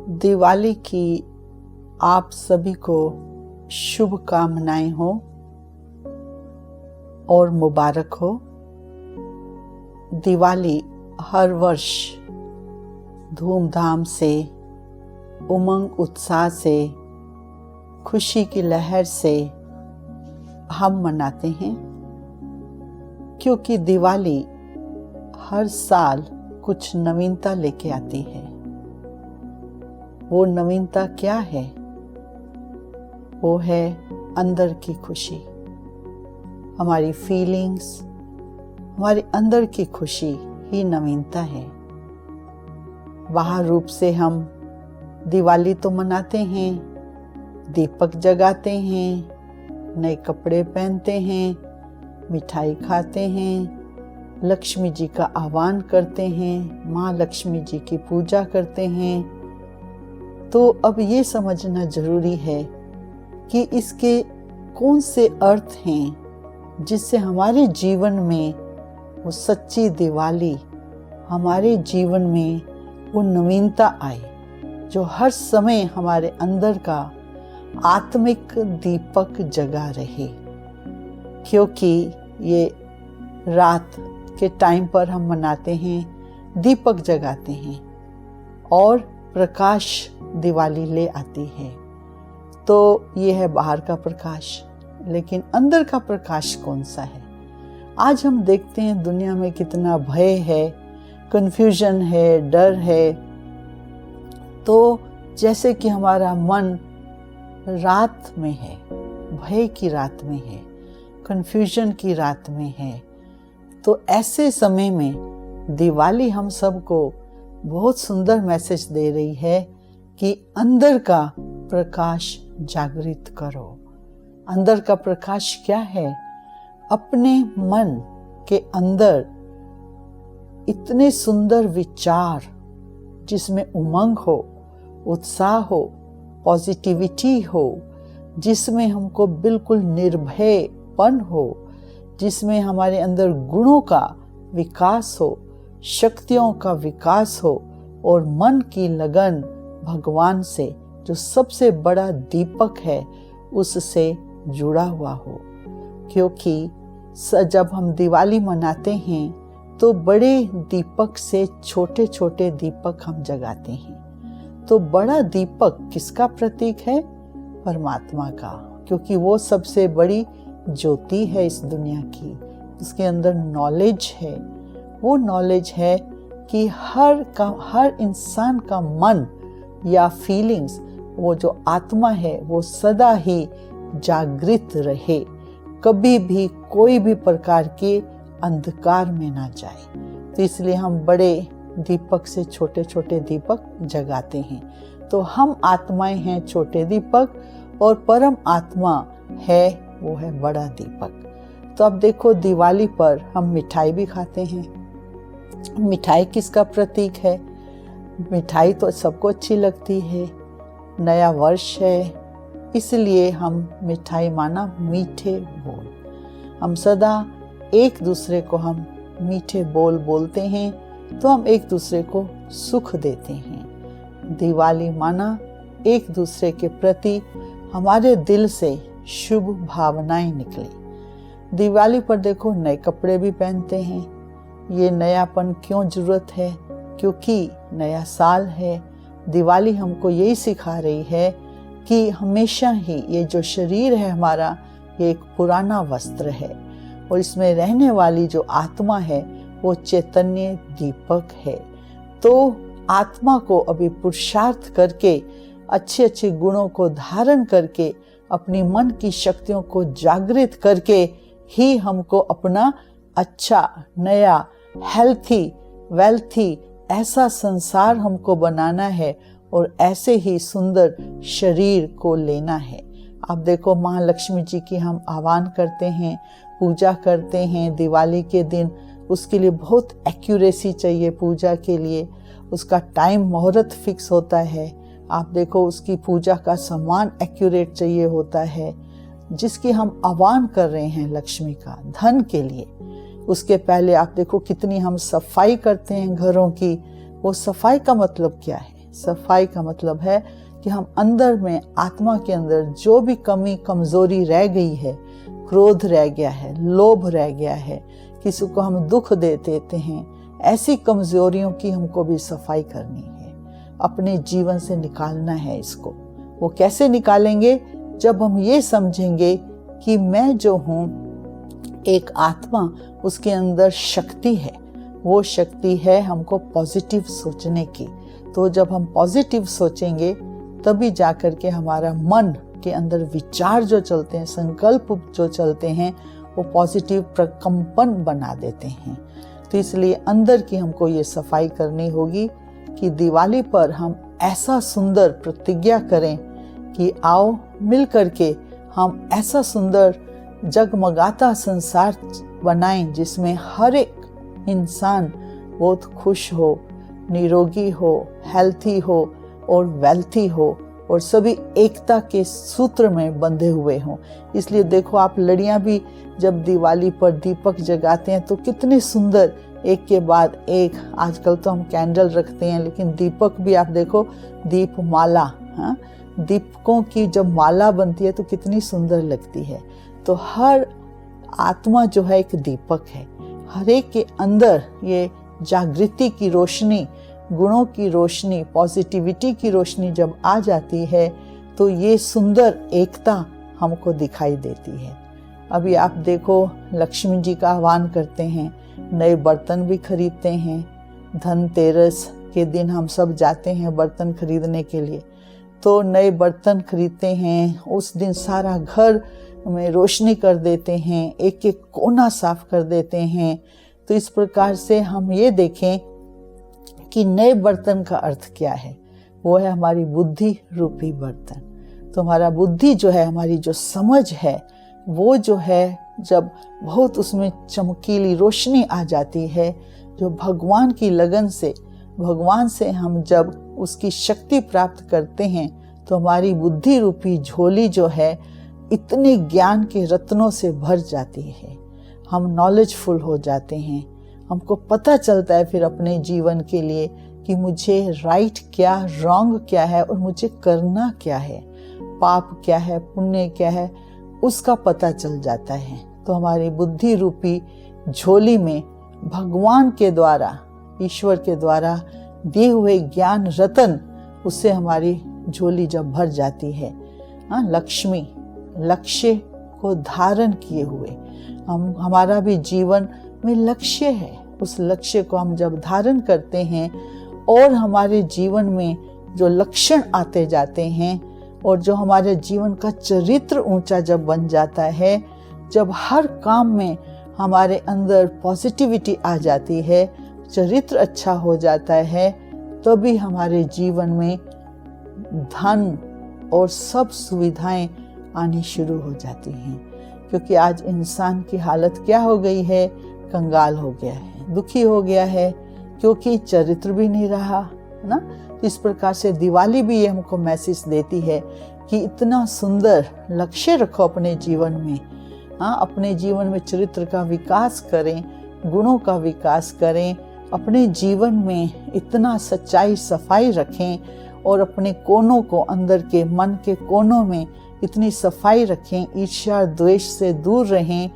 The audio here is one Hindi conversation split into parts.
दिवाली की आप सभी को शुभकामनाएं हो और मुबारक हो। दिवाली हर वर्ष धूमधाम से, उमंग उत्साह से, खुशी की लहर से हम मनाते हैं, क्योंकि दिवाली हर साल कुछ नवीनता लेके आती है। वो नवीनता क्या है? वो है अंदर की खुशी, हमारी फीलिंग्स, हमारे अंदर की खुशी ही नवीनता है। बाहर रूप से हम दिवाली तो मनाते हैं, दीपक जगाते हैं, नए कपड़े पहनते हैं, मिठाई खाते हैं, लक्ष्मी जी का आह्वान करते हैं, माँ लक्ष्मी जी की पूजा करते हैं। तो अब ये समझना जरूरी है कि इसके कौन से अर्थ हैं जिससे हमारे जीवन में वो सच्ची दिवाली, हमारे जीवन में वो नवीनता आए जो हर समय हमारे अंदर का आत्मिक दीपक जगा रहे। क्योंकि ये रात के टाइम पर हम मनाते हैं, दीपक जगाते हैं और प्रकाश दिवाली ले आती है। तो ये है बाहर का प्रकाश, लेकिन अंदर का प्रकाश कौन सा है? आज हम देखते हैं दुनिया में कितना भय है, कंफ्यूजन है, डर है। तो जैसे कि हमारा मन रात में है, भय की रात में है, कंफ्यूजन की रात में है। तो ऐसे समय में दिवाली हम सबको बहुत सुंदर मैसेज दे रही है कि अंदर का प्रकाश जागृत करो। अंदर का प्रकाश क्या है? अपने मन के अंदर इतने सुंदर विचार जिसमें उमंग हो, उत्साह हो, पॉजिटिविटी हो, जिसमें हमको बिल्कुल निर्भयपन हो, जिसमें हमारे अंदर गुणों का विकास हो, शक्तियों का विकास हो और मन की लगन भगवान से, जो सबसे बड़ा दीपक है, उससे जुड़ा हुआ हो। क्योंकि जब हम दिवाली मनाते हैं तो बड़े दीपक से छोटे छोटे दीपक हम जगाते हैं। तो बड़ा दीपक किसका प्रतीक है? परमात्मा का, क्योंकि वो सबसे बड़ी ज्योति है इस दुनिया की। उसके अंदर नॉलेज है। वो नॉलेज है कि हर इंसान का मन या फीलिंग्स, वो जो आत्मा है, वो सदा ही जागृत रहे, कभी भी कोई भी प्रकार के अंधकार में ना जाए। तो इसलिए हम बड़े दीपक से छोटे छोटे दीपक जगाते हैं। तो हम आत्माएं हैं छोटे दीपक और परम आत्मा है, वो है बड़ा दीपक। तो अब देखो, दिवाली पर हम मिठाई भी खाते हैं। मिठाई किसका प्रतीक है? मिठाई तो सबको अच्छी लगती है, नया वर्ष है, इसलिए हम मिठाई माना मीठे बोल। हम सदा एक दूसरे को हम मीठे बोल बोलते हैं, तो हम एक दूसरे को सुख देते हैं। दिवाली माना एक दूसरे के प्रति हमारे दिल से शुभ भावनाएं निकले। दिवाली पर देखो, नए कपड़े भी पहनते हैं। ये नयापन क्यों जरूरत है? क्योंकि नया साल है। दिवाली हमको यही सिखा रही है कि हमेशा ही ये जो शरीर है हमारा, ये एक पुराना वस्त्र है और इसमें रहने वाली जो आत्मा है वो चैतन्य दीपक है। तो आत्मा को अभी पुरुषार्थ करके, अच्छे अच्छे गुणों को धारण करके, अपनी मन की शक्तियों को जागृत करके ही हमको अपना अच्छा, नया, हेल्थी, वेल्थी ऐसा संसार हमको बनाना है और ऐसे ही सुंदर शरीर को लेना है। आप देखो, माँ लक्ष्मी जी की हम आह्वान करते हैं, पूजा करते हैं दिवाली के दिन। उसके लिए बहुत एक्यूरेसी चाहिए पूजा के लिए। उसका टाइम मुहूर्त फिक्स होता है। आप देखो, उसकी पूजा का सामान एक्यूरेट चाहिए होता है, जिसकी हम आह्वान कर रहे हैं लक्ष्मी का, धन के लिए। उसके पहले आप देखो कितनी हम सफाई करते हैं घरों की। वो सफाई का मतलब क्या है? सफाई का मतलब है कि हम अंदर में, आत्मा के अंदर जो भी कमी कमजोरी रह गई है, क्रोध रह गया है, लोभ रह गया है, किसी को हम दुख दे देते हैं, ऐसी कमजोरियों की हमको भी सफाई करनी है, अपने जीवन से निकालना है इसको। वो कैसे निकालेंगे? जब हम ये समझेंगे कि मैं जो हूँ एक आत्मा, उसके अंदर शक्ति है, वो शक्ति है हमको पॉजिटिव सोचने की। तो जब हम पॉजिटिव सोचेंगे तभी जाकर के हमारा मन के अंदर विचार जो चलते हैं, संकल्प जो चलते हैं, वो पॉजिटिव प्रकंपन बना देते हैं। तो इसलिए अंदर की हमको ये सफाई करनी होगी कि दिवाली पर हम ऐसा सुंदर प्रतिज्ञा करें कि आओ मिल करके हम ऐसा सुंदर जगमगाता संसार बनाएं जिसमें हर एक इंसान बहुत खुश हो, निरोगी हो, हेल्थी हो और वेल्थी हो और सभी एकता के सूत्र में बंधे हुए हों। इसलिए देखो, आप लड़ियां भी जब दिवाली पर दीपक जगाते हैं तो कितने सुंदर, एक के बाद एक। आजकल तो हम कैंडल रखते हैं, लेकिन दीपक भी आप देखो, दीप माला, हाँ, दीपकों की जब माला बनती है तो कितनी सुंदर लगती है। तो हर आत्मा जो है एक दीपक है। हर एक के अंदर ये जागृति की रोशनी, गुणों की रोशनी, पॉजिटिविटी की रोशनी जब आ जाती है तो ये सुंदर एकता हमको दिखाई देती है। अभी आप देखो, लक्ष्मी जी का आह्वान करते हैं, नए बर्तन भी खरीदते हैं। धनतेरस के दिन हम सब जाते हैं बर्तन खरीदने के लिए, तो नए बर्तन खरीदते हैं। उस दिन सारा घर में रोशनी कर देते हैं, एक एक कोना साफ कर देते हैं। तो इस प्रकार से हम ये देखें कि नए बर्तन का अर्थ क्या है। वो है हमारी बुद्धि रूपी बर्तन। तो हमारा बुद्धि जो है, हमारी जो समझ है, वो जो है जब बहुत उसमें चमकीली रोशनी आ जाती है, जो भगवान की लगन से, भगवान से हम जब उसकी शक्ति प्राप्त करते हैं तो हमारी बुद्धि रूपी झोली जो है इतने ज्ञान के रत्नों से भर जाती है। हम नॉलेजफुल हो जाते हैं, हमको पता चलता है फिर अपने जीवन के लिए कि मुझे राइट क्या, रॉन्ग क्या है और मुझे करना क्या है, पाप क्या है, पुण्य क्या है, उसका पता चल जाता है। तो हमारी बुद्धि रूपी झोली में भगवान के द्वारा, ईश्वर के द्वारा दिए हुए ज्ञान रतन, उससे हमारी झोली जब भर जाती है, लक्ष्मी, लक्ष्य को धारण किए हुए, हमारा भी जीवन में लक्ष्य है। उस लक्ष्य को हम जब धारण करते हैं और हमारे जीवन में जो लक्षण आते जाते हैं और जो हमारे जीवन का चरित्र ऊंचा जब बन जाता है, जब हर काम में हमारे अंदर पॉजिटिविटी आ जाती है, चरित्र अच्छा हो जाता है, तभी हमारे जीवन में धन और सब सुविधाएं आनी शुरू हो जाती हैं। क्योंकि आज इंसान की हालत क्या हो गई है? कंगाल हो गया है, दुखी हो गया है, क्योंकि चरित्र भी नहीं रहा, है ना। इस प्रकार से दिवाली भी ये हमको मैसेज देती है कि इतना सुंदर लक्ष्य रखो अपने जीवन में, अपने जीवन में चरित्र का विकास करें, गुणों का विकास करें, अपने जीवन में इतना सच्चाई सफाई रखें और अपने कोनों को, अंदर के मन के कोनों में इतनी सफाई रखें, ईर्ष्या द्वेष से दूर रहें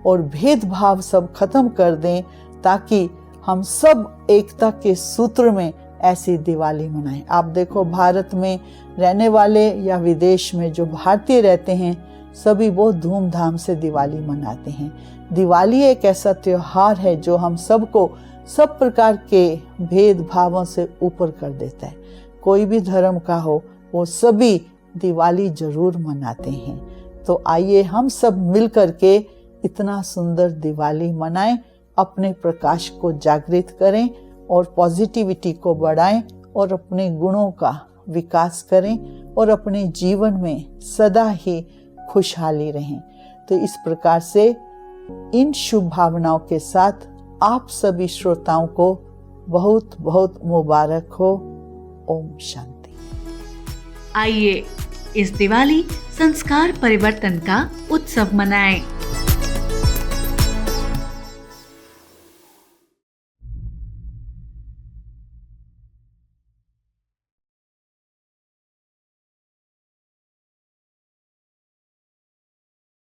और भेदभाव सब खत्म कर दें, ताकि हम सब एकता के सूत्र में ऐसी दिवाली मनाएं। आप देखो, भारत में रहने वाले या विदेश में जो भारतीय रहते हैं, सभी बहुत धूमधाम से दिवाली मनाते हैं। दिवाली एक ऐसा त्योहार है जो हम सबको सब प्रकार के भेदभावों से ऊपर कर देता है। कोई भी धर्म का हो, वो सभी दिवाली जरूर मनाते हैं। तो आइए हम सब मिलकर के इतना सुंदर दिवाली मनाएं, अपने प्रकाश को जागृत करें और पॉजिटिविटी को बढ़ाएं और अपने गुणों का विकास करें और अपने जीवन में सदा ही खुशहाली रहें। तो इस प्रकार से इन शुभ भावनाओं के साथ आप सभी श्रोताओं को बहुत बहुत मुबारक हो। ओम शांति। आइए इस दिवाली संस्कार परिवर्तन का उत्सव मनाएं।